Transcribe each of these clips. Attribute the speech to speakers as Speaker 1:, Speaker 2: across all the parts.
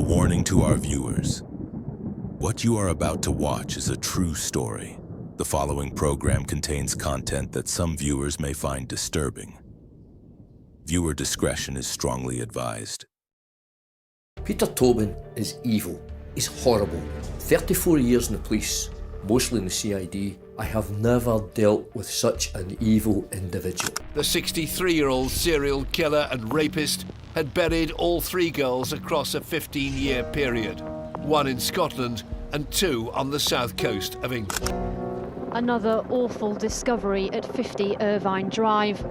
Speaker 1: warning to our viewers. What you are about to watch is a true story. The following program contains content that some viewers may find disturbing. Viewer discretion is strongly advised.
Speaker 2: Peter Tobin is evil. He's horrible. 34 years in the police, mostly in the CID. I have never dealt with such an evil individual.
Speaker 3: The 63-year-old serial killer and rapist had buried all three girls across a 15-year period, one in Scotland and two on the south coast of England.
Speaker 4: Another awful discovery at 50 Irvine Drive.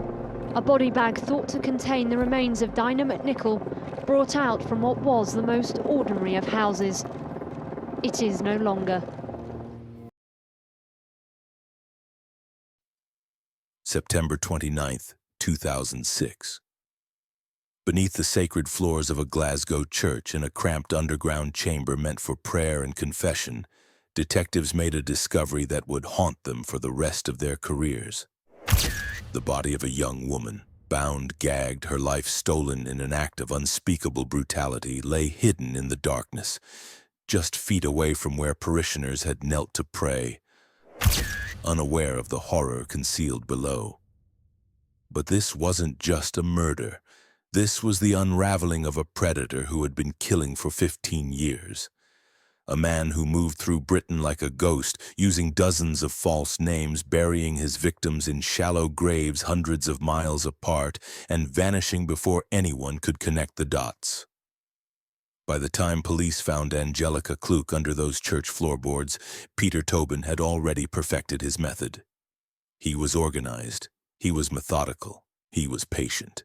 Speaker 4: A body bag thought to contain the remains of Dina McNichol, brought out from what was the most ordinary of houses. It is no longer.
Speaker 1: September 29th, 2006. Beneath the sacred floors of a Glasgow church in a cramped underground chamber meant for prayer and confession, detectives made a discovery that would haunt them for the rest of their careers. The body of a young woman, bound, gagged, her life stolen in an act of unspeakable brutality, lay hidden in the darkness, just feet away from where parishioners had knelt to pray, unaware of the horror concealed below. But this wasn't just a murder. This was the unraveling of a predator who had been killing for 15 years. A man who moved through Britain like a ghost, using dozens of false names, burying his victims in shallow graves hundreds of miles apart, and vanishing before anyone could connect the dots. By the time police found Angelika Kluk under those church floorboards, Peter Tobin had already perfected his method. He was organized, he was methodical, he was patient.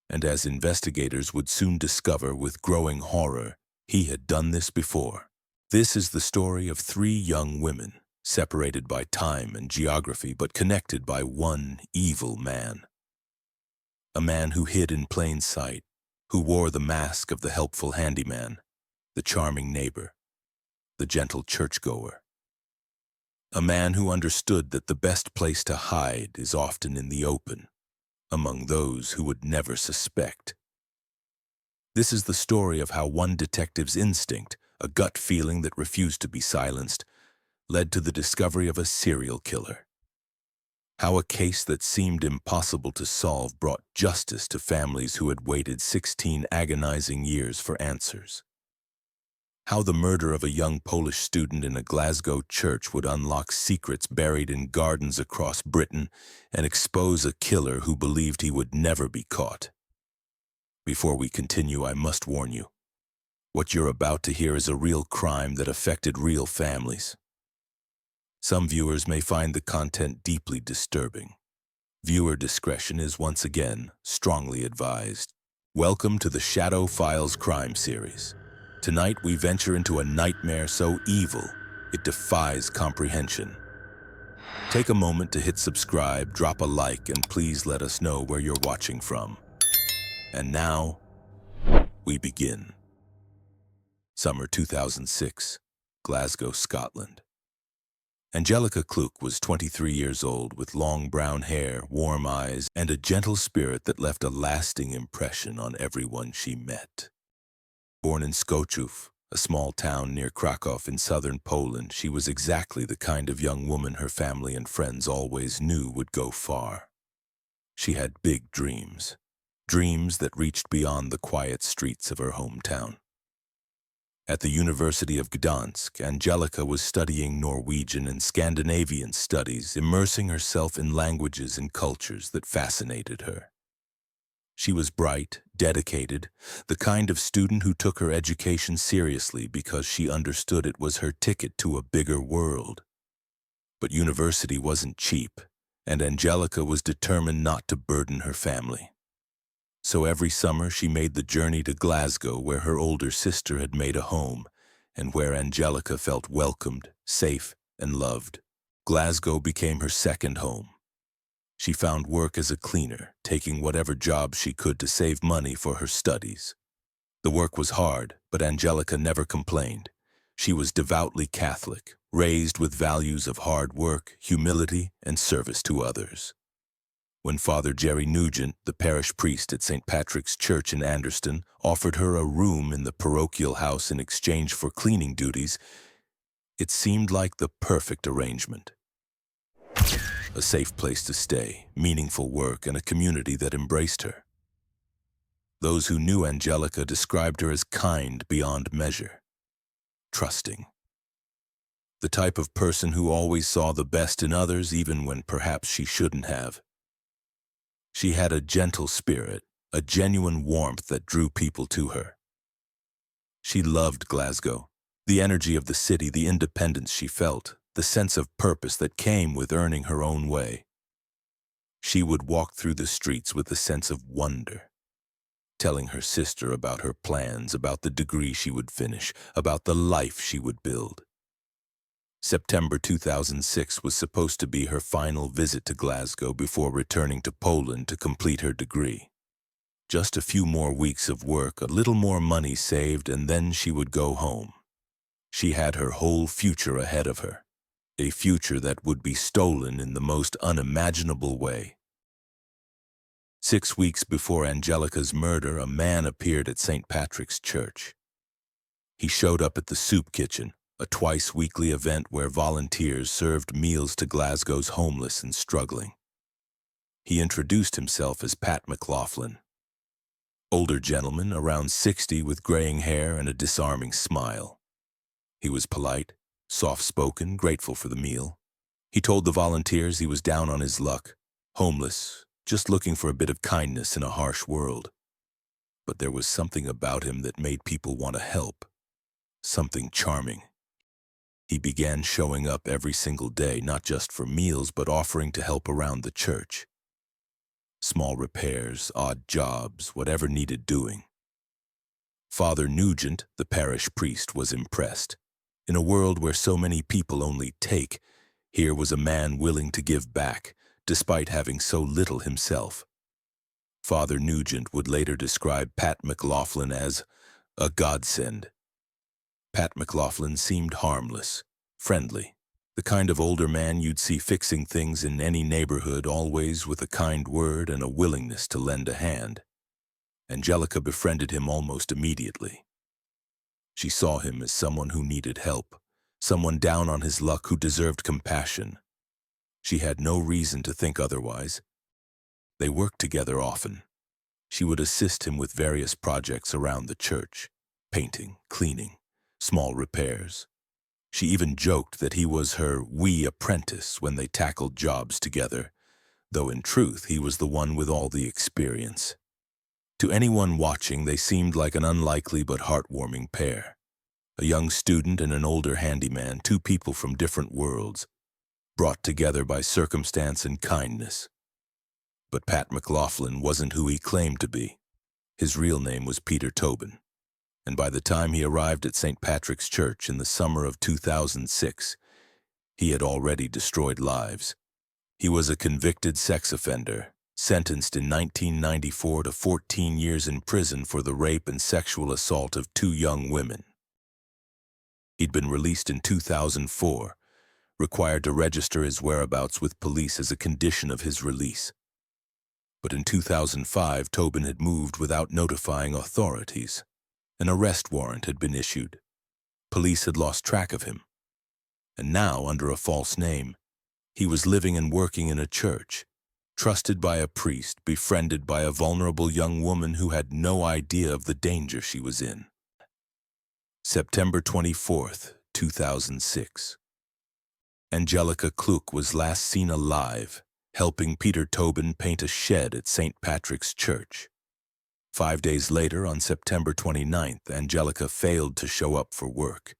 Speaker 1: And as investigators would soon discover with growing horror, he had done this before. This is the story of three young women, separated by time and geography, but connected by one evil man. A man who hid in plain sight, who wore the mask of the helpful handyman, the charming neighbor, the gentle churchgoer. A man who understood that the best place to hide is often in the open, among those who would never suspect. This is the story of how one detective's instinct, a gut feeling that refused to be silenced, led to the discovery of a serial killer. How a case that seemed impossible to solve brought justice to families who had waited 16 agonizing years for answers. How the murder of a young Polish student in a Glasgow church would unlock secrets buried in gardens across Britain and expose a killer who believed he would never be caught. Before we continue, I must warn you. What you're about to hear is a real crime that affected real families. Some viewers may find the content deeply disturbing. Viewer discretion is once again strongly advised. Welcome to the Shadow Files crime series. Tonight we venture into a nightmare so evil, it defies comprehension. Take a moment to hit subscribe, drop a like, and please let us know where you're watching from. And now, we begin. Summer 2006, Glasgow, Scotland. Angelika Kluk was 23 years old with long brown hair, warm eyes, and a gentle spirit that left a lasting impression on everyone she met. Born in Skoczów, a small town near Krakow in southern Poland, she was exactly the kind of young woman her family and friends always knew would go far. She had big dreams, dreams that reached beyond the quiet streets of her hometown. At the University of Gdansk, Angelica was studying Norwegian and Scandinavian studies, immersing herself in languages and cultures that fascinated her. She was bright, dedicated, the kind of student who took her education seriously because she understood it was her ticket to a bigger world. But university wasn't cheap, and Angelica was determined not to burden her family. So every summer she made the journey to Glasgow, where her older sister had made a home, and where Angelica felt welcomed, safe, and loved. Glasgow became her second home. She found work as a cleaner, taking whatever job she could to save money for her studies. The work was hard, but Angelica never complained. She was devoutly Catholic, raised with values of hard work, humility, and service to others. When Father Jerry Nugent, the parish priest at St. Patrick's Church in Anderston, offered her a room in the parochial house in exchange for cleaning duties, it seemed like the perfect arrangement. A safe place to stay, meaningful work, and a community that embraced her. Those who knew Angelica described her as kind beyond measure, trusting. The type of person who always saw the best in others even when perhaps she shouldn't have. She had a gentle spirit, a genuine warmth that drew people to her. She loved Glasgow, the energy of the city, the independence she felt, the sense of purpose that came with earning her own way. She would walk through the streets with a sense of wonder, telling her sister about her plans, about the degree she would finish, about the life she would build. September 2006 was supposed to be her final visit to Glasgow before returning to Poland to complete her degree. Just a few more weeks of work, a little more money saved, and then she would go home. She had her whole future ahead of her, a future that would be stolen in the most unimaginable way. 6 weeks before Angelica's murder, a man appeared at St. Patrick's Church. He showed up at the soup kitchen, a twice-weekly event where volunteers served meals to Glasgow's homeless and struggling. He introduced himself as Pat McLaughlin. Older gentleman, around 60, with graying hair and a disarming smile. He was polite, soft-spoken, grateful for the meal. He told the volunteers he was down on his luck, homeless, just looking for a bit of kindness in a harsh world. But there was something about him that made people want to help, something charming. He began showing up every single day, not just for meals, but offering to help around the church. Small repairs, odd jobs, whatever needed doing. Father Nugent, the parish priest, was impressed. In a world where so many people only take, here was a man willing to give back, despite having so little himself. Father Nugent would later describe Pat McLaughlin as a godsend. Pat McLaughlin seemed harmless, friendly, the kind of older man you'd see fixing things in any neighborhood, always with a kind word and a willingness to lend a hand. Angelica befriended him almost immediately. She saw him as someone who needed help, someone down on his luck who deserved compassion. She had no reason to think otherwise. They worked together often. She would assist him with various projects around the church, painting, cleaning, small repairs. She even joked that he was her wee apprentice when they tackled jobs together, though in truth he was the one with all the experience. To anyone watching, they seemed like an unlikely but heartwarming pair. A young student and an older handyman, two people from different worlds, brought together by circumstance and kindness. But Pat McLaughlin wasn't who he claimed to be. His real name was Peter Tobin, and by the time he arrived at St. Patrick's Church in the summer of 2006, he had already destroyed lives. He was a convicted sex offender, sentenced in 1994 to 14 years in prison for the rape and sexual assault of 2 young women. He'd been released in 2004, required to register his whereabouts with police as a condition of his release. But in 2005, Tobin had moved without notifying authorities. An arrest warrant had been issued. Police had lost track of him. And now, under a false name, he was living and working in a church, trusted by a priest, befriended by a vulnerable young woman who had no idea of the danger she was in. September 24th, 2006. Angelika Kluk was last seen alive, helping Peter Tobin paint a shed at St. Patrick's Church. 5 days later, on September 29th, Angelica failed to show up for work.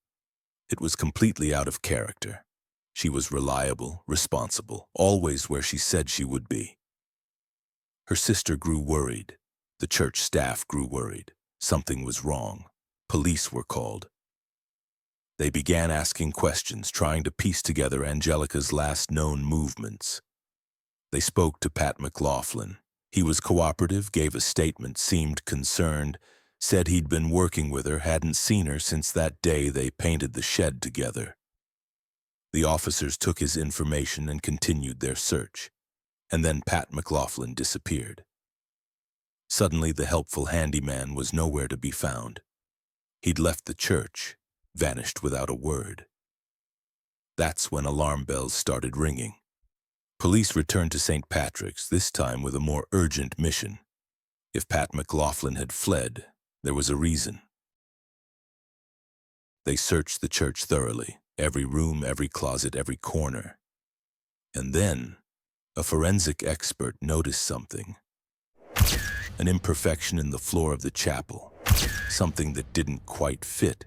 Speaker 1: It was completely out of character. She was reliable, responsible, always where she said she would be. Her sister grew worried. The church staff grew worried. Something was wrong. Police were called. They began asking questions, trying to piece together Angelica's last known movements. They spoke to Pat McLaughlin. He was cooperative, gave a statement, seemed concerned, said he'd been working with her, hadn't seen her since that day they painted the shed together. The officers took his information and continued their search. and then Pat McLaughlin disappeared. Suddenly, the helpful handyman was nowhere to be found. He'd left the church, vanished without a word. That's when alarm bells started ringing. Police returned to St. Patrick's, this time with a more urgent mission. If Pat McLaughlin had fled, there was a reason. They searched the church thoroughly, every room, every closet, every corner. And then, a forensic expert noticed something. An imperfection in the floor of the chapel, something that didn't quite fit.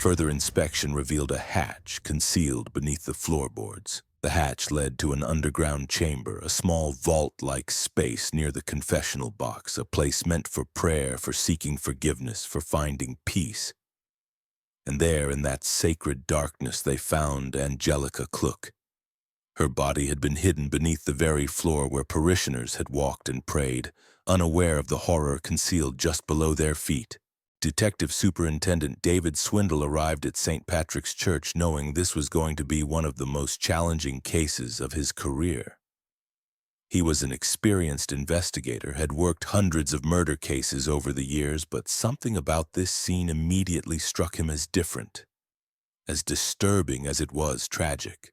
Speaker 1: Further inspection revealed a hatch concealed beneath the floorboards. The hatch led to an underground chamber, a small vault-like space near the confessional box, a place meant for prayer, for seeking forgiveness, for finding peace. And there, in that sacred darkness, they found Angelika Kluk. Her body had been hidden beneath the very floor where parishioners had walked and prayed, unaware of the horror concealed just below their feet. Detective Superintendent David Swindle arrived at St. Patrick's Church knowing this was going to be one of the most challenging cases of his career. He was an experienced investigator, had worked hundreds of murder cases over the years, but something about this scene immediately struck him as different, as disturbing as it was tragic.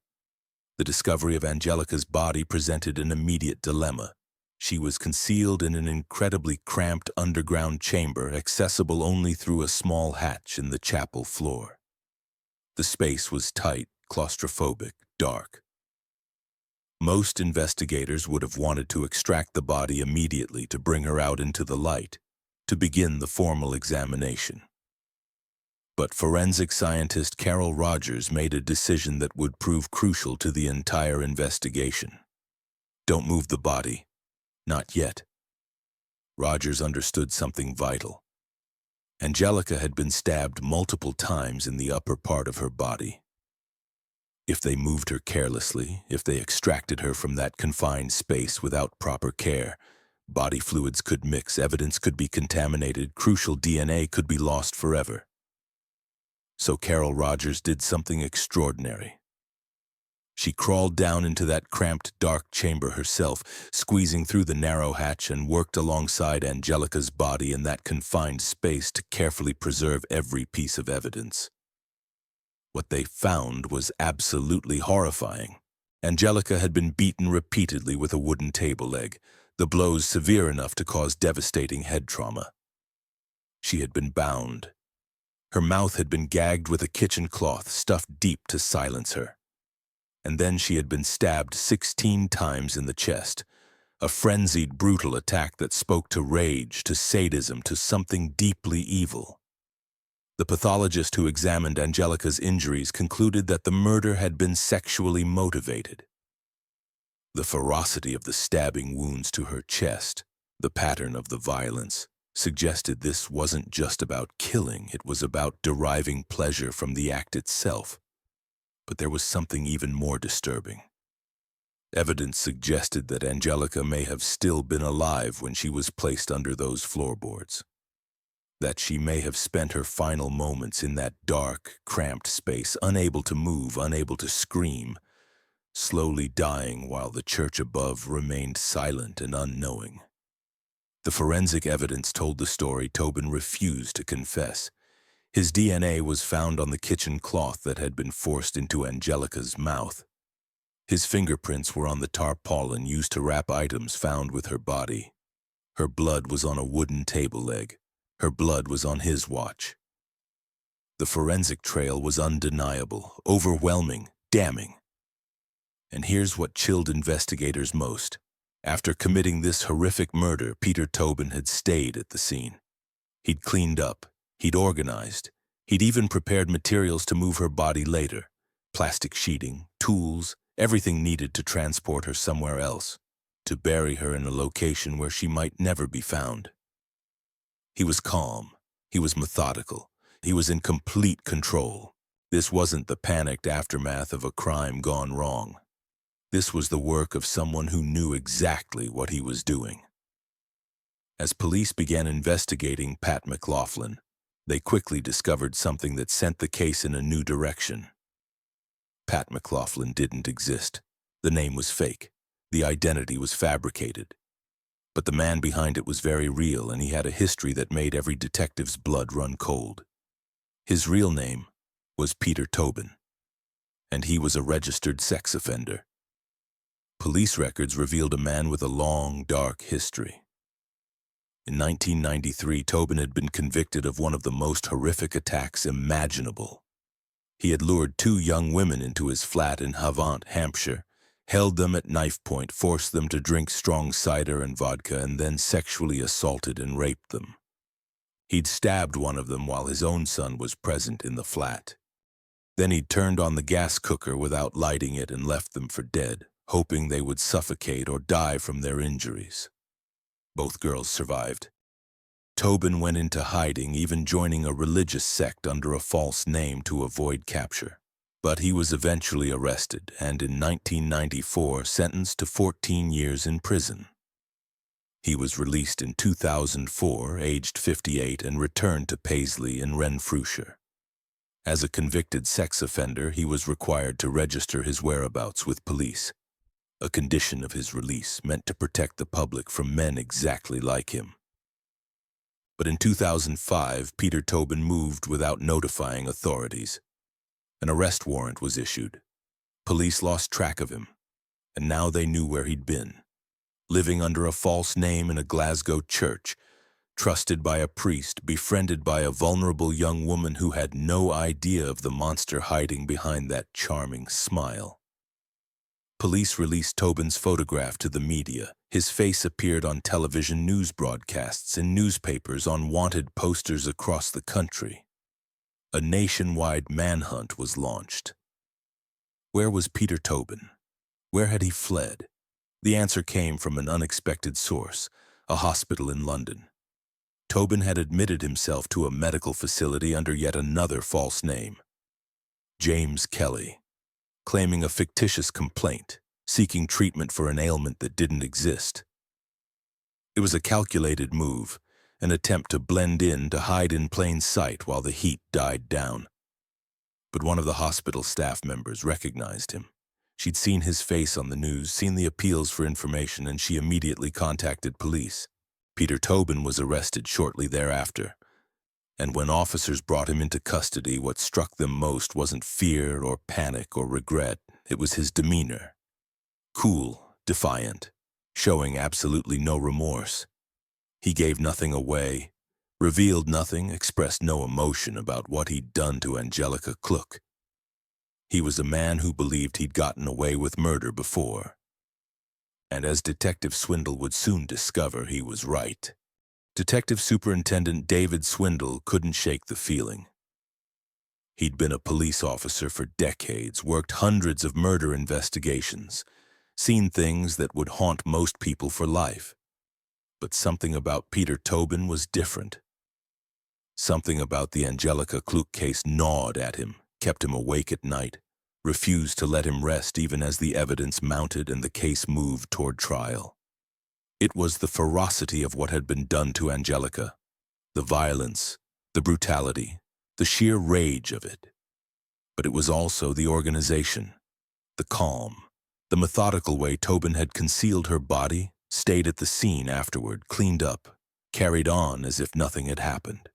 Speaker 1: The discovery of Angelica's body presented an immediate dilemma. She was concealed in an incredibly cramped underground chamber, accessible only through a small hatch in the chapel floor. The space was tight, claustrophobic, dark. Most investigators would have wanted to extract the body immediately to bring her out into the light, to begin the formal examination. But forensic scientist Carol Rogers made a decision that would prove crucial to the entire investigation. Don't move the body. Not yet. Rogers understood something vital. Angelica had been stabbed multiple times in the upper part of her body. If they moved her carelessly, if they extracted her from that confined space without proper care, body fluids could mix, evidence could be contaminated, crucial DNA could be lost forever. So Carol Rogers did something extraordinary. She crawled down into that cramped, dark chamber herself, squeezing through the narrow hatch, and worked alongside Angelica's body in that confined space to carefully preserve every piece of evidence. What they found was absolutely horrifying. Angelica had been beaten repeatedly with a wooden table leg, the blows severe enough to cause devastating head trauma. She had been bound. Her mouth had been gagged with a kitchen cloth stuffed deep to silence her. And then she had been stabbed 16 times in the chest, a frenzied, brutal attack that spoke to rage, to sadism, to something deeply evil. The pathologist who examined Angelica's injuries concluded that the murder had been sexually motivated. The ferocity of the stabbing wounds to her chest, the pattern of the violence, suggested this wasn't just about killing, it was about deriving pleasure from the act itself. But there was something even more disturbing. Evidence suggested that Angelica may have still been alive when she was placed under those floorboards. That she may have spent her final moments in that dark, cramped space, unable to move, unable to scream, slowly dying while the church above remained silent and unknowing. The forensic evidence told the story Tobin refused to confess. His DNA was found on the kitchen cloth that had been forced into Angelica's mouth. His fingerprints were on the tarpaulin used to wrap items found with her body. Her blood was on a wooden table leg. Her blood was on his watch. The forensic trail was undeniable, overwhelming, damning. And here's what chilled investigators most. After committing this horrific murder, Peter Tobin had stayed at the scene. He'd cleaned up. He'd organized. He'd even prepared materials to move her body later. Plastic sheeting, tools, everything needed to transport her somewhere else, to bury her in a location where she might never be found. He was calm. He was methodical. He was in complete control. This wasn't the panicked aftermath of a crime gone wrong. This was the work of someone who knew exactly what he was doing. As police began investigating Pat McLaughlin, they quickly discovered something that sent the case in a new direction. Pat McLaughlin didn't exist. The name was fake. The identity was fabricated, but the man behind it was very real, and he had a history that made every detective's blood run cold. His real name was Peter Tobin, and he was a registered sex offender. Police records revealed a man with a long, dark history. In 1993, Tobin had been convicted of one of the most horrific attacks imaginable. He had lured two young women into his flat in Havant, Hampshire, held them at knife point, forced them to drink strong cider and vodka, and then sexually assaulted and raped them. He'd stabbed one of them while his own son was present in the flat. Then he'd turned on the gas cooker without lighting it and left them for dead, hoping they would suffocate or die from their injuries. Both girls survived. Tobin went into hiding, even joining a religious sect under a false name to avoid capture. But he was eventually arrested and in 1994 sentenced to 14 years in prison. He was released in 2004, aged 58, and returned to Paisley in Renfrewshire. As a convicted sex offender, he was required to register his whereabouts with police, a condition of his release meant to protect the public from men exactly like him. But in 2005, Peter Tobin moved without notifying authorities. An arrest warrant was issued. Police lost track of him, and now they knew where he'd been, living under a false name in a Glasgow church, trusted by a priest, befriended by a vulnerable young woman who had no idea of the monster hiding behind that charming smile. Police released Tobin's photograph to the media. His face appeared on television news broadcasts, in newspapers, on wanted posters across the country. A nationwide manhunt was launched. Where was Peter Tobin? Where had he fled? The answer came from an unexpected source, a hospital in London. Tobin had admitted himself to a medical facility under yet another false name, James Kelly, claiming a fictitious complaint, seeking treatment for an ailment that didn't exist. It was a calculated move, an attempt to blend in, to hide in plain sight while the heat died down. But one of the hospital staff members recognized him. She'd seen his face on the news, seen the appeals for information, and she immediately contacted police. Peter Tobin was arrested shortly thereafter, and when officers brought him into custody, what struck them most wasn't fear or panic or regret. It was his demeanor. Cool, defiant, showing absolutely no remorse. He gave nothing away, revealed nothing, expressed no emotion about what he'd done to Angelika Kluk. He was a man who believed he'd gotten away with murder before. And as Detective Swindle would soon discover, he was right. Detective Superintendent David Swindle couldn't shake the feeling. He'd been a police officer for decades, worked hundreds of murder investigations, seen things that would haunt most people for life. But something about Peter Tobin was different. Something about the Angelika Kluk case gnawed at him, kept him awake at night, refused to let him rest even as the evidence mounted and the case moved toward trial. It was the ferocity of what had been done to Angelica, the violence, the brutality, the sheer rage of it. But it was also the organization, the calm, the methodical way Tobin had concealed her body, stayed at the scene afterward, cleaned up, carried on as if nothing had happened.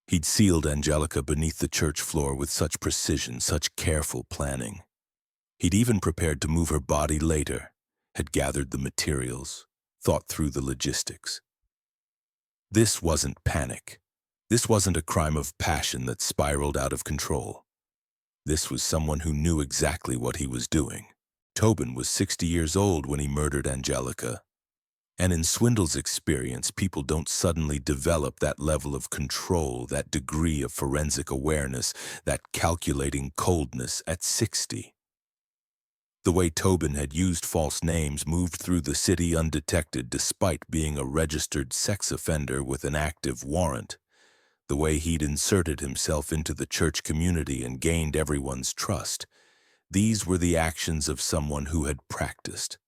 Speaker 1: He'd sealed Angelica beneath the church floor with such precision, such careful planning. He'd even prepared to move her body later, had gathered the materials, thought through the logistics. This wasn't panic. This wasn't a crime of passion that spiraled out of control. This was someone who knew exactly what he was doing. Tobin was 60 years old when he murdered Angelica. And in Swindle's experience, people don't suddenly develop that level of control, that degree of forensic awareness, that calculating coldness at 60. The way Tobin had used false names, moved through the city undetected despite being a registered sex offender with an active warrant, the way he'd inserted himself into the church community and gained everyone's trust, these were the actions of someone who had practiced,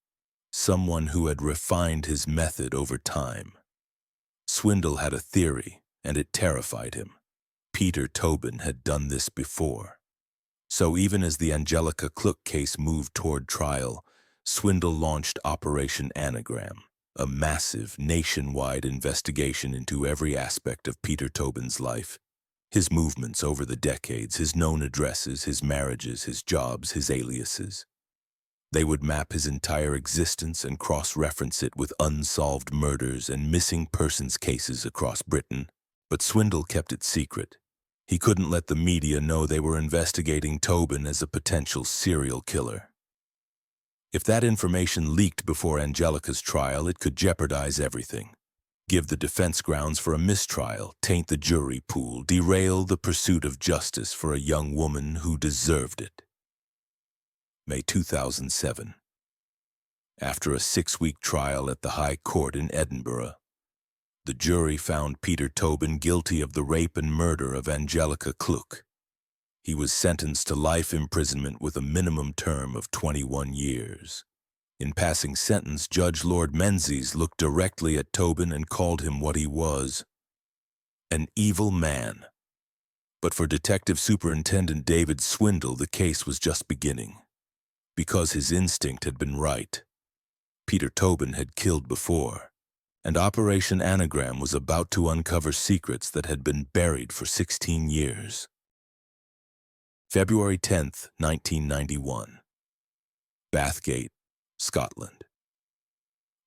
Speaker 1: someone who had refined his method over time. Swindle had a theory, and it terrified him. Peter Tobin had done this before. So even as the Angelika Kluk case moved toward trial, Swindle launched Operation Anagram, a massive, nationwide investigation into every aspect of Peter Tobin's life. His movements over the decades, his known addresses, his marriages, his jobs, his aliases. They would map his entire existence and cross-reference it with unsolved murders and missing persons cases across Britain. But Swindle kept it secret. He couldn't let the media know they were investigating Tobin as a potential serial killer. If that information leaked before Angelica's trial, it could jeopardize everything. Give the defense grounds for a mistrial, taint the jury pool, derail the pursuit of justice for a young woman who deserved it. May 2007. After a 6-week trial at the High Court in Edinburgh, the jury found Peter Tobin guilty of the rape and murder of Angelika Kluk. He was sentenced to life imprisonment with a minimum term of 21 years. In passing sentence, Judge Lord Menzies looked directly at Tobin and called him what he was: an evil man. But for Detective Superintendent David Swindle, the case was just beginning. Because his instinct had been right. Peter Tobin had killed before, and Operation Anagram was about to uncover secrets that had been buried for 16 years. February 10th, 1991. Bathgate, Scotland.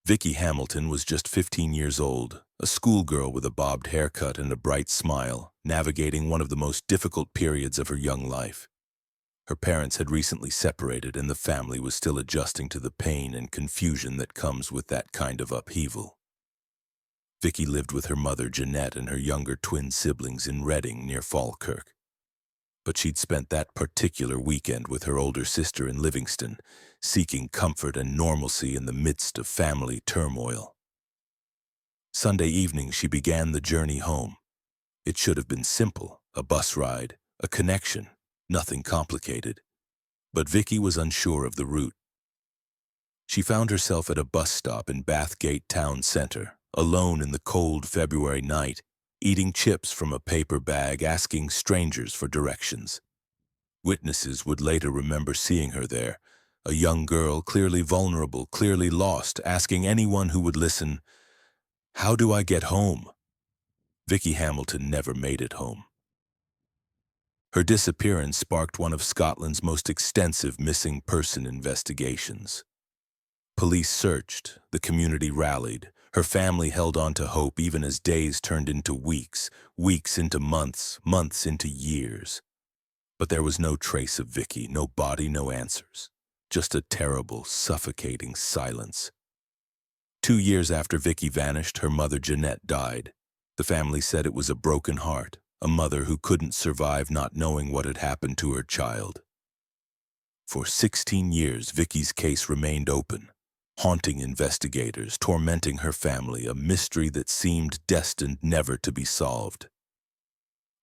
Speaker 1: Vicky Hamilton was just 15 years old, a schoolgirl with a bobbed haircut and a bright smile, navigating one of the most difficult periods of her young life. Her parents had recently separated, and the family was still adjusting to the pain and confusion that comes with that kind of upheaval. Vicky lived with her mother Jeanette and her younger twin siblings in Reading near Falkirk. But she'd spent that particular weekend with her older sister in Livingston, seeking comfort and normalcy in the midst of family turmoil. Sunday evening, she began the journey home. It should have been simple: a bus ride, a connection. Nothing complicated. But Vicky was unsure of the route. She found herself at a bus stop in Bathgate town centre, alone in the cold February night, eating chips from a paper bag, asking strangers for directions. Witnesses would later remember seeing her there, a young girl, clearly vulnerable, clearly lost, asking anyone who would listen, "How do I get home?" Vicky Hamilton never made it home. Her disappearance sparked one of Scotland's most extensive missing person investigations. Police searched, the community rallied, her family held on to hope even as days turned into weeks, weeks into months, months into years. But there was no trace of Vicky, no body, no answers. Just a terrible, suffocating silence. 2 years after Vicky vanished, her mother Jeanette died. The family said it was a broken heart. A mother who couldn't survive not knowing what had happened to her child. For 16 years, Vicky's case remained open, haunting investigators, tormenting her family, a mystery that seemed destined never to be solved.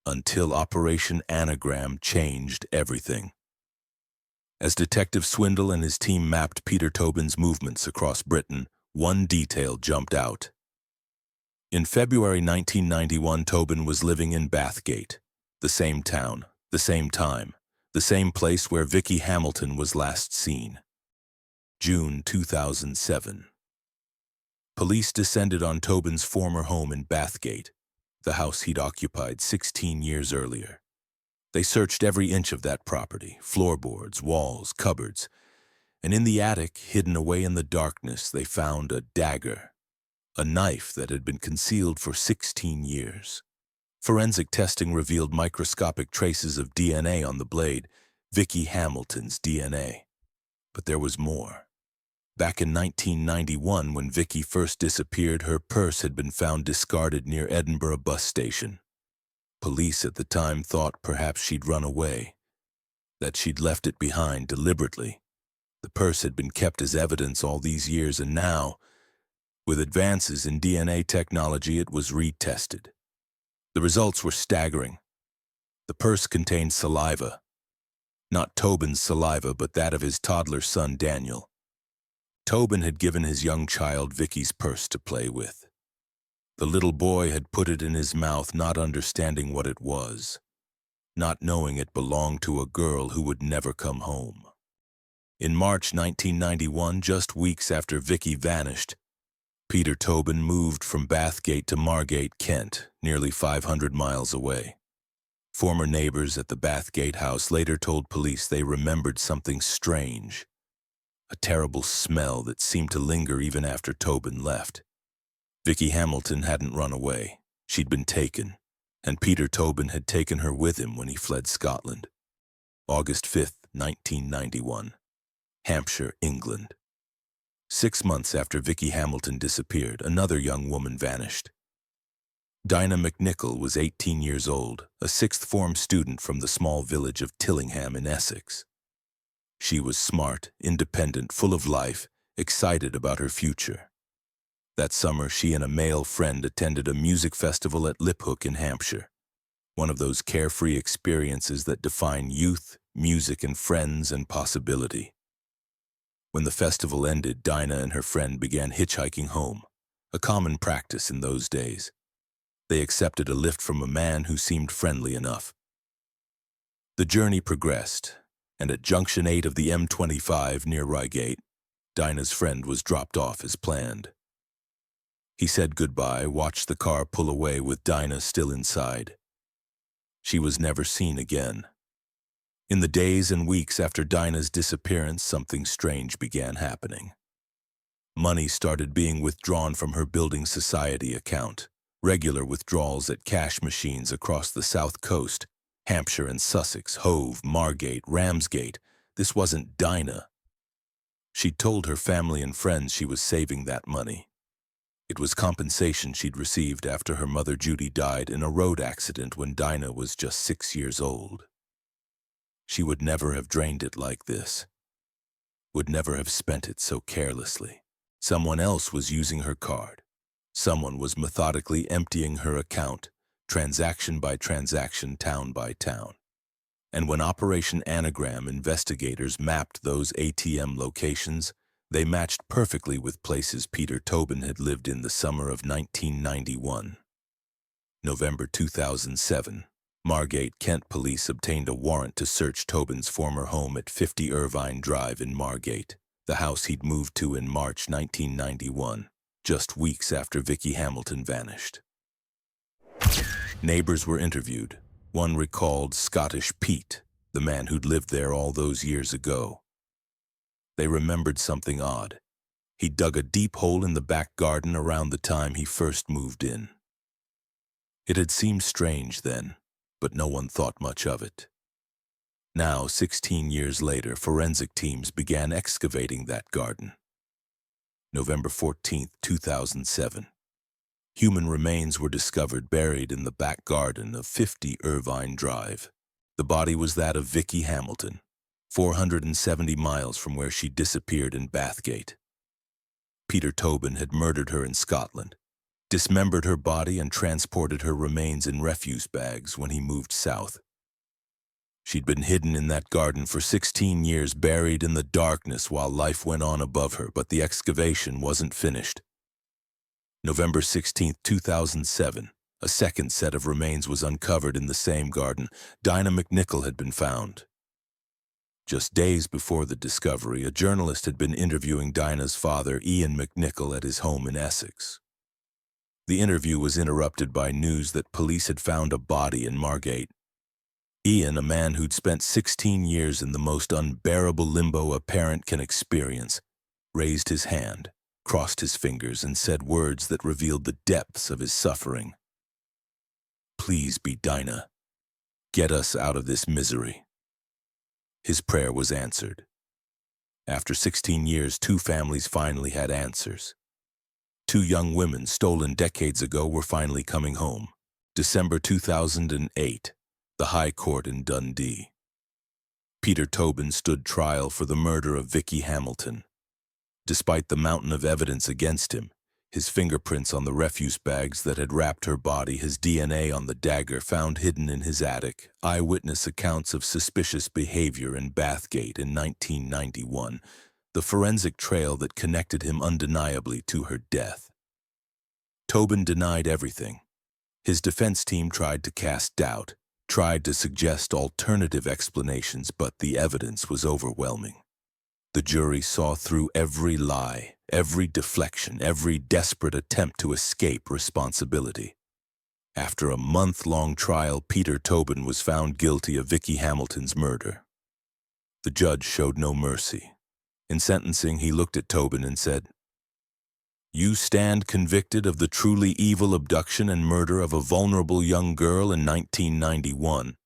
Speaker 1: Until Operation Anagram changed everything. As Detective Swindle and his team mapped Peter Tobin's movements across Britain, one detail jumped out. In February 1991, Tobin was living in Bathgate, the same town, the same time, the same place where Vicky Hamilton was last seen. June 2007. Police descended on Tobin's former home in Bathgate, the house he'd occupied 16 years earlier. They searched every inch of that property, floorboards, walls, cupboards, and in the attic, hidden away in the darkness, they found a dagger. A knife that had been concealed for 16 years. Forensic testing revealed microscopic traces of DNA on the blade, Vicky Hamilton's DNA. But there was more. Back in 1991, when Vicky first disappeared, her purse had been found discarded near Edinburgh bus station. Police at the time thought perhaps she'd run away, that she'd left it behind deliberately. The purse had been kept as evidence all these years, and now, with advances in DNA technology, it was retested. The results were staggering. The purse contained saliva. Not Tobin's saliva, but that of his toddler son, Daniel. Tobin had given his young child Vicky's purse to play with. The little boy had put it in his mouth, not understanding what it was, not knowing it belonged to a girl who would never come home. In March 1991, just weeks after Vicky vanished, Peter Tobin moved from Bathgate to Margate, Kent, nearly 500 miles away. Former neighbors at the Bathgate house later told police they remembered something strange, a terrible smell that seemed to linger even after Tobin left. Vicky Hamilton hadn't run away. She'd been taken, and Peter Tobin had taken her with him when he fled Scotland. August 5th, 1991. Hampshire, England. 6 months after Vicky Hamilton disappeared, another young woman vanished. Dina McNichol was 18 years old, a sixth-form student from the small village of Tillingham in Essex. She was smart, independent, full of life, excited about her future. That summer, she and a male friend attended a music festival at Liphook in Hampshire, one of those carefree experiences that define youth, music, and friends and possibility. When the festival ended, Dinah and her friend began hitchhiking home, a common practice in those days. They accepted a lift from a man who seemed friendly enough. The journey progressed, and at Junction 8 of the M25 near Reigate, Dinah's friend was dropped off as planned. He said goodbye, watched the car pull away with Dinah still inside. She was never seen again. In the days and weeks after Dinah's disappearance, something strange began happening. Money started being withdrawn from her building society account, regular withdrawals at cash machines across the south coast, Hampshire and Sussex, Hove, Margate, Ramsgate. This wasn't Dinah. She'd told her family and friends she was saving that money. It was compensation she'd received after her mother Judy died in a road accident when Dinah was just 6 years old. She would never have drained it like this, would never have spent it so carelessly. Someone else was using her card. Someone was methodically emptying her account, transaction by transaction, town by town. And when Operation Anagram investigators mapped those ATM locations, they matched perfectly with places Peter Tobin had lived in the summer of 1991. November 2007, Margate, Kent police obtained a warrant to search Tobin's former home at 50 Irvine Drive in Margate, the house he'd moved to in March 1991, just weeks after Vicky Hamilton vanished. Neighbors were interviewed. One recalled Scottish Pete, the man who'd lived there all those years ago. They remembered something odd. He dug a deep hole in the back garden around the time he first moved in. It had seemed strange then, but no one thought much of it. Now, 16 years later, forensic teams began excavating that garden. November 14, 2007. Human remains were discovered buried in the back garden of 50 Irvine Drive. The body was that of Vicky Hamilton, 470 miles from where she disappeared in Bathgate. Peter Tobin had murdered her in Scotland, dismembered her body and transported her remains in refuse bags when he moved south. She'd been hidden in that garden for 16 years, buried in the darkness while life went on above her, but the excavation wasn't finished. November 16, 2007, a second set of remains was uncovered in the same garden. Dina McNichol had been found. Just days before the discovery, a journalist had been interviewing Dinah's father, Ian McNichol, at his home in Essex. The interview was interrupted by news that police had found a body in Margate. Ian, a man who'd spent 16 years in the most unbearable limbo a parent can experience, raised his hand, crossed his fingers, and said words that revealed the depths of his suffering. "Please be Dinah. Get us out of this misery." His prayer was answered. After 16 years, two families finally had answers. Two young women stolen decades ago were finally coming home. December 2008, the High Court in Dundee. Peter Tobin stood trial for the murder of Vicky Hamilton. Despite the mountain of evidence against him, his fingerprints on the refuse bags that had wrapped her body, his DNA on the dagger found hidden in his attic, eyewitness accounts of suspicious behavior in Bathgate in 1991, the forensic trail that connected him undeniably to her death. Tobin denied everything. His defense team tried to cast doubt, tried to suggest alternative explanations, but the evidence was overwhelming. The jury saw through every lie, every deflection, every desperate attempt to escape responsibility. After a month-long trial, Peter Tobin was found guilty of Vicky Hamilton's murder. The judge showed no mercy. In sentencing, he looked at Tobin and said, "You stand convicted of the truly evil abduction and murder of a vulnerable young girl in 1991,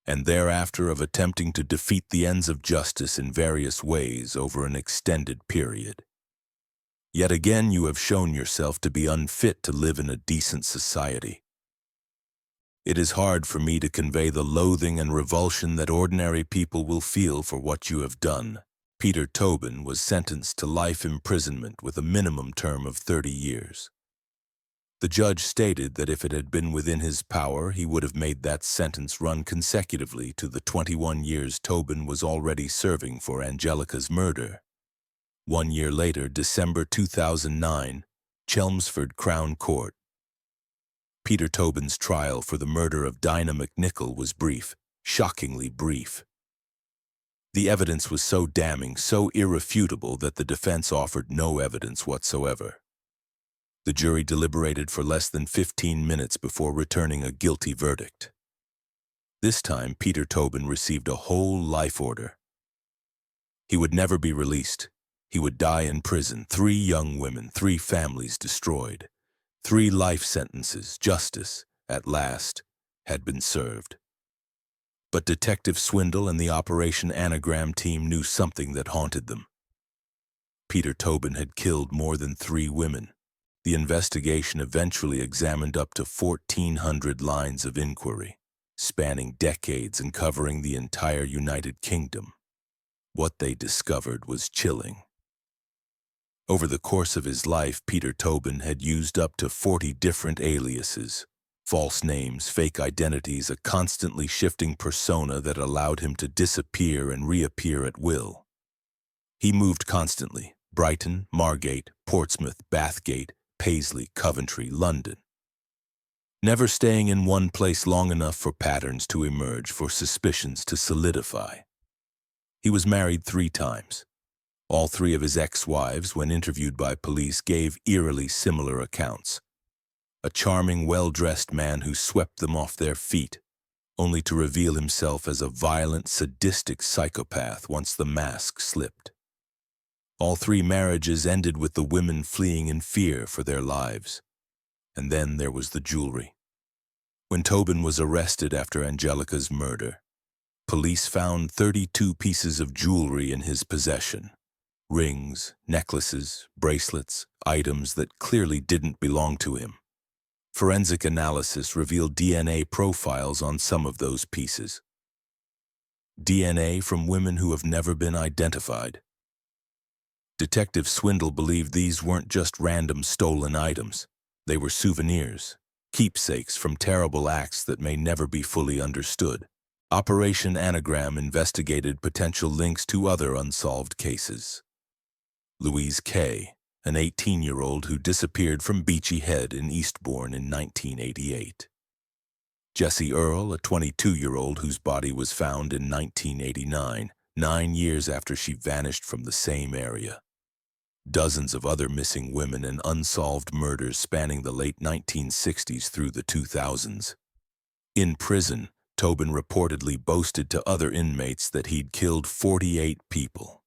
Speaker 1: and thereafter of attempting to defeat the ends of justice in various ways over an extended period. Yet again you have shown yourself to be unfit to live in a decent society. It is hard for me to convey the loathing and revulsion that ordinary people will feel for what you have done." Peter Tobin was sentenced to life imprisonment with a minimum term of 30 years. The judge stated that if it had been within his power, he would have made that sentence run consecutively to the 21 years Tobin was already serving for Angelica's murder. 1 year later, December 2009, Chelmsford Crown Court. Peter Tobin's trial for the murder of Dina McNichol was brief, shockingly brief. The evidence was so damning, so irrefutable that the defense offered no evidence whatsoever. The jury deliberated for less than 15 minutes before returning a guilty verdict. This time, Peter Tobin received a whole life order. He would never be released. He would die in prison. 3 young women, 3 families destroyed. 3 life sentences. Justice, at last, had been served. But Detective Swindle and the Operation Anagram team knew something that haunted them. Peter Tobin had killed more than 3 women. The investigation eventually examined up to 1,400 lines of inquiry, spanning decades and covering the entire United Kingdom. What they discovered was chilling. Over the course of his life, Peter Tobin had used up to 40 different aliases. False names, fake identities, a constantly shifting persona that allowed him to disappear and reappear at will. He moved constantly: Brighton, Margate, Portsmouth, Bathgate, Paisley, Coventry, London. Never staying in one place long enough for patterns to emerge, for suspicions to solidify. He was married 3 times. All 3 of his ex-wives, when interviewed by police, gave eerily similar accounts. A charming, well-dressed man who swept them off their feet, only to reveal himself as a violent, sadistic psychopath once the mask slipped. All 3 marriages ended with the women fleeing in fear for their lives. And then there was the jewelry. When Tobin was arrested after Angelica's murder, police found 32 pieces of jewelry in his possession. Rings, necklaces, bracelets, items that clearly didn't belong to him. Forensic analysis revealed DNA profiles on some of those pieces. DNA from women who have never been identified. Detective Swindle believed these weren't just random stolen items. They were souvenirs, keepsakes from terrible acts that may never be fully understood. Operation Anagram investigated potential links to other unsolved cases. Louise Kay, an 18-year-old who disappeared from Beachy Head in Eastbourne in 1988. Jessie Earle, a 22-year-old whose body was found in 1989, 9 years after she vanished from the same area. Dozens of other missing women and unsolved murders spanning the late 1960s through the 2000s. In prison, Tobin reportedly boasted to other inmates that he'd killed 48 people.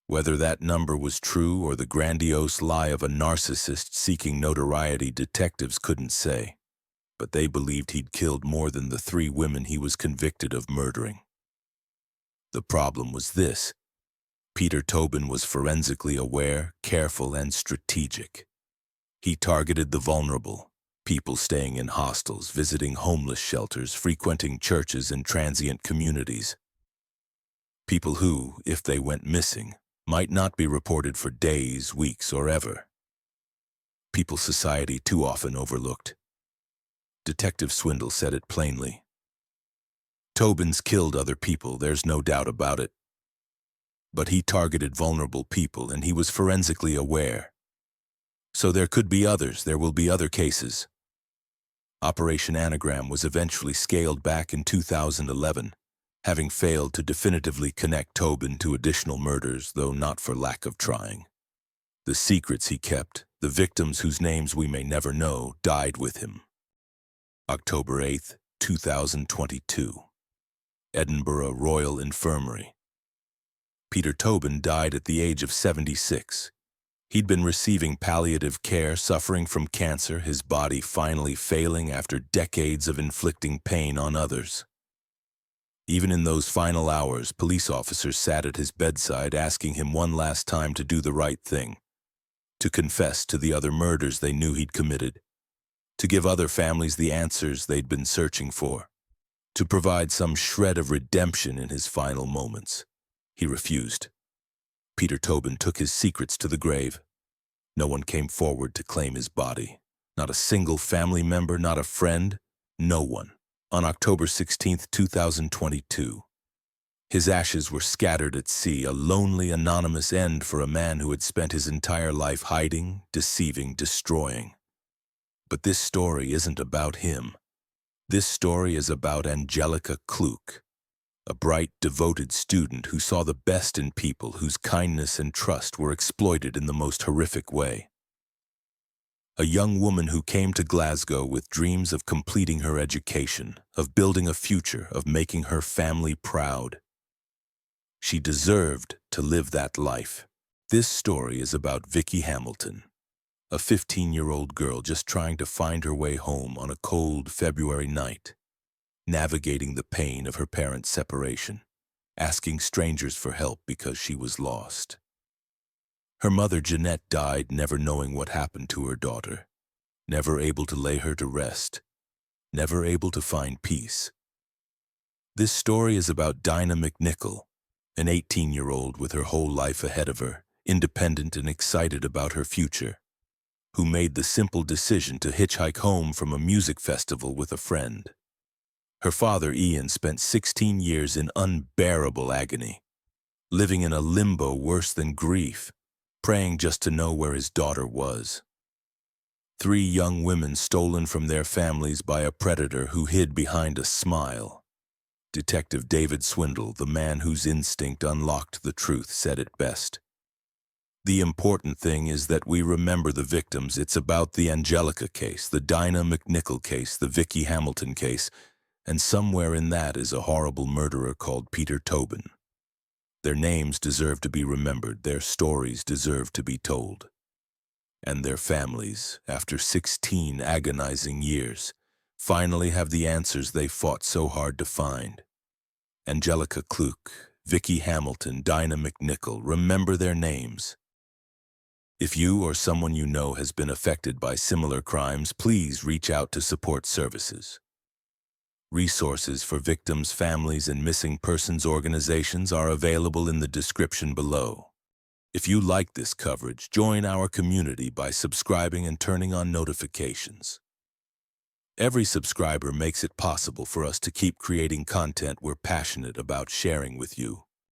Speaker 1: Whether that number was true or the grandiose lie of a narcissist seeking notoriety, detectives couldn't say, but they believed he'd killed more than the 3 women he was convicted of murdering. The problem was this: Peter Tobin was forensically aware, careful, and strategic. He targeted the vulnerable, people staying in hostels, visiting homeless shelters, frequenting churches and transient communities. People who, if they went missing, might not be reported for days, weeks, or ever. People society too often overlooked. Detective Swindle said it plainly. Tobin's killed other people, there's no doubt about it. But he targeted vulnerable people, and he was forensically aware. So there could be others, there will be other cases. Operation Anagram was eventually scaled back in 2011, having failed to definitively connect Tobin to additional murders, though not for lack of trying. The secrets he kept, the victims whose names we may never know, died with him. October 8, 2022. Edinburgh Royal Infirmary. Peter Tobin died at the age of 76. He'd been receiving palliative care, suffering from cancer, his body finally failing after decades of inflicting pain on others. Even in those final hours, police officers sat at his bedside asking him one last time to do the right thing, to confess to the other murders they knew he'd committed, to give other families the answers they'd been searching for, to provide some shred of redemption in his final moments. He refused. Peter Tobin took his secrets to the grave. No one came forward to claim his body. Not a single family member, not a friend, no one. On October 16, 2022, his ashes were scattered at sea, a lonely, anonymous end for a man who had spent his entire life hiding, deceiving, destroying. But this story isn't about him. This story is about Angelika Kluk, a bright, devoted student who saw the best in people whose kindness and trust were exploited in the most horrific way. A young woman who came to Glasgow with dreams of completing her education, of building a future, of making her family proud. She deserved to live that life. This story is about Vicky Hamilton, a 15-year-old girl just trying to find her way home on a cold February night, navigating the pain of her parents' separation, asking strangers for help because she was lost. Her mother, Jeanette, died never knowing what happened to her daughter, never able to lay her to rest, never able to find peace. This story is about Dina McNichol, an 18-year-old with her whole life ahead of her, independent and excited about her future, who made the simple decision to hitchhike home from a music festival with a friend. Her father, Ian, spent 16 years in unbearable agony, living in a limbo worse than grief, praying just to know where his daughter was. 3 young women stolen from their families by a predator who hid behind a smile. Detective David Swindle, the man whose instinct unlocked the truth, said it best. The important thing is that we remember the victims. It's about the Angelica case, the Dina McNichol case, the Vicky Hamilton case, and somewhere in that is a horrible murderer called Peter Tobin. Their names deserve to be remembered, their stories deserve to be told. And their families, after 16 agonizing years, finally have the answers they fought so hard to find. Angelika Kluk, Vicky Hamilton, Dina McNichol, remember their names. If you or someone you know has been affected by similar crimes, please reach out to support services. Resources for victims, families, and missing persons organizations are available in the description below. If you like this coverage, join our community by subscribing and turning on notifications. Every subscriber makes it possible for us to keep creating content we're passionate about sharing with you.